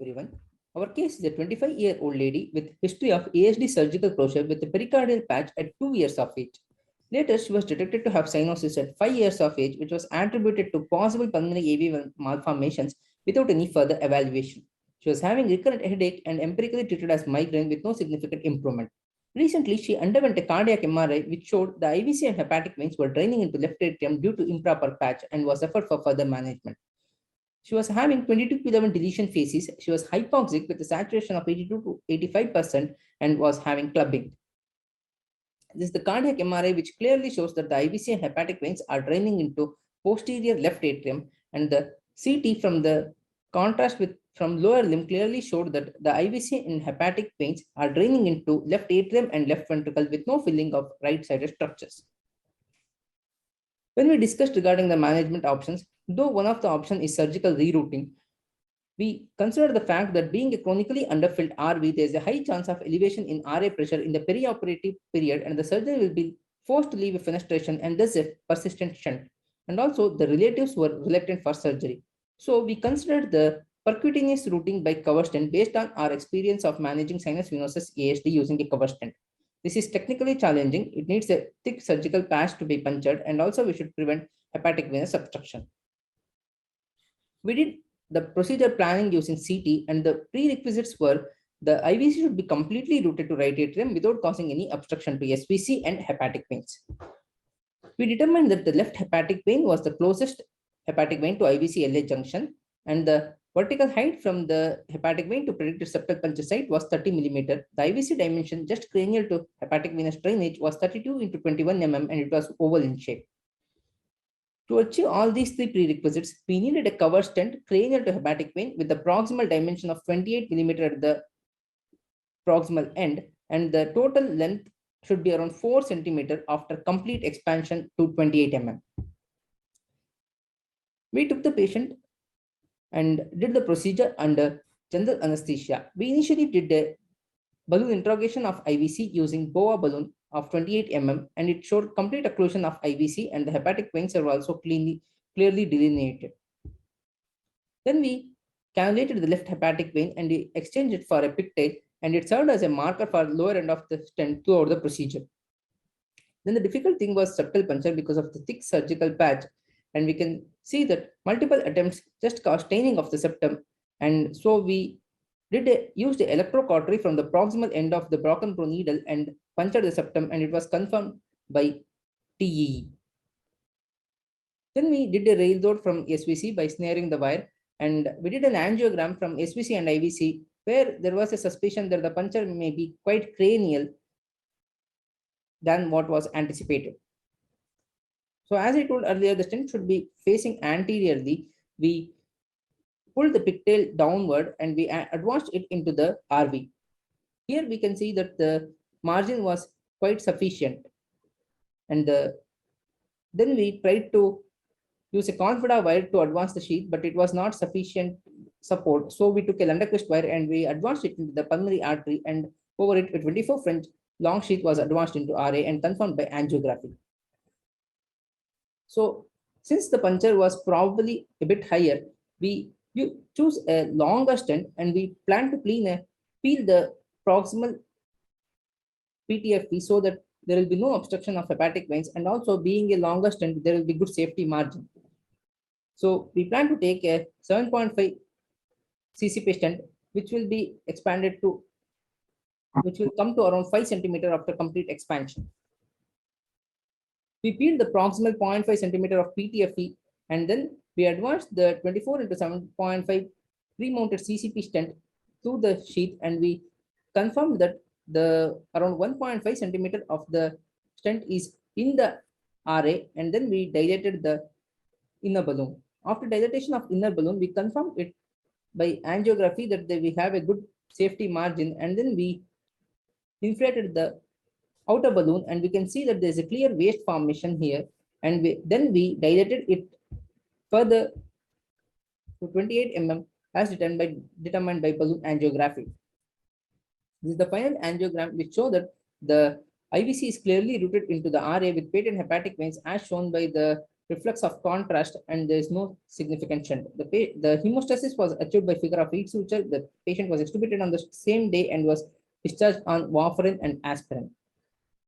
everyone. Our case is a 25-year-old lady with history of ASD surgical closure with a pericardial patch at 2 years of age. Later, she was detected to have cyanosis at 5 years of age, which was attributed to possible pulmonary AV malformations without any further evaluation. She was having recurrent headache and empirically treated as migraine with no significant improvement. Recently, she underwent a cardiac MRI which showed the IVC and hepatic veins were draining into left atrium due to improper patch and was referred for further management. She was having 22p11 deletion phases. She was hypoxic with a saturation of 82 to 85% and was having clubbing. This is the cardiac MRI, which clearly shows that the IVC and hepatic veins are draining into posterior left atrium, and the CT from the contrast with from lower limb clearly showed that the IVC and hepatic veins are draining into left atrium and left ventricle with no filling of right-sided structures. When we discussed regarding the management options, though one of the options is surgical rerouting, we consider the fact that being a chronically underfilled RV, there is a high chance of elevation in RA pressure in the perioperative period, and the surgeon will be forced to leave a fenestration and thus a persistent shunt. And also, the relatives were reluctant for surgery. So, we considered the percutaneous routing by cover stent based on our experience of managing sinus venosus ASD using a cover stent. This is technically challenging. It needs a thick surgical patch to be punctured, and also we should prevent hepatic venous obstruction. We did the procedure planning using CT, and the prerequisites were the IVC should be completely routed to right atrium without causing any obstruction to SVC and hepatic veins. We determined that the left hepatic vein was the closest hepatic vein to IVC LA junction, and the vertical height from the hepatic vein to predicted septal puncture site was 30 mm. The IVC dimension just cranial to hepatic venous drainage was 32 into 21 mm, and it was oval in shape. To achieve all these three prerequisites, we needed a cover stent cranial to hepatic vein with the proximal dimension of 28 mm at the proximal end, and the total length should be around 4 cm after complete expansion to 28 mm. We took the patient and did the procedure under general anesthesia. We initially did a balloon interrogation of IVC using BOA balloon of 28 mm, and it showed complete occlusion of IVC, and the hepatic veins are also clearly delineated. Then we cannulated the left hepatic vein and we exchanged it for a pigtail, and it served as a marker for lower end of the stent throughout the procedure. Then the difficult thing was septal puncture because of the thick surgical patch, and we can see that multiple attempts just caused staining of the septum, and so we used the electrocautery from the proximal end of the broken pro needle and punctured the septum, and it was confirmed by TEE. Then we did a rail load from SVC by snaring the wire, and we did an angiogram from SVC and IVC where there was a suspicion that the puncture may be quite cranial than what was anticipated. So as I told earlier, the stent should be facing anteriorly. We pulled the pigtail downward and we advanced it into the RV. Here we can see that the margin was quite sufficient. And then we tried to use a confida wire to advance the sheath, but it was not sufficient support. So we took a Lunderquist wire and we advanced it into the pulmonary artery, and over it, a 24 French long sheath was advanced into RA and confirmed by angiography. So since the puncture was probably a bit higher, we choose a longer stent and we plan to peel the proximal PTFE so that there will be no obstruction of hepatic veins, and also being a longer stent, there will be good safety margin. So we plan to take a 7.5 CCP stent, which will be expanded to, which will come to around 5 cm after complete expansion. We peeled the proximal 0.5 cm of PTFE, and then we advanced the 24 into 7.5 pre-mounted CCP stent through the sheath, and we confirmed that the around 1.5 cm of the stent is in the RA, and then we dilated the inner balloon. After dilatation of inner balloon, we confirmed it by angiography that we have a good safety margin, and then we inflated the outer balloon, and we can see that there is a clear waste formation here, and then we dilated it further to 28 mm as determined by balloon angiography. This is the final angiogram which show that the IVC is clearly routed into the RA with patent hepatic veins as shown by the reflex of contrast, and there is no significant shunt. The hemostasis was achieved by figure of eight suture. The patient was extubated on the same day and was discharged on warfarin and aspirin.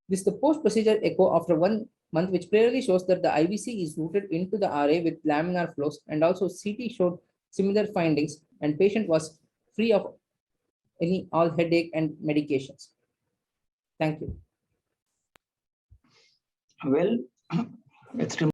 This is the post-procedure echo after 1 month, which clearly shows that the IVC is rooted into the RA with laminar flows, and also CT showed similar findings, and patient was free of all headache and medications. Thank you. Well, extremely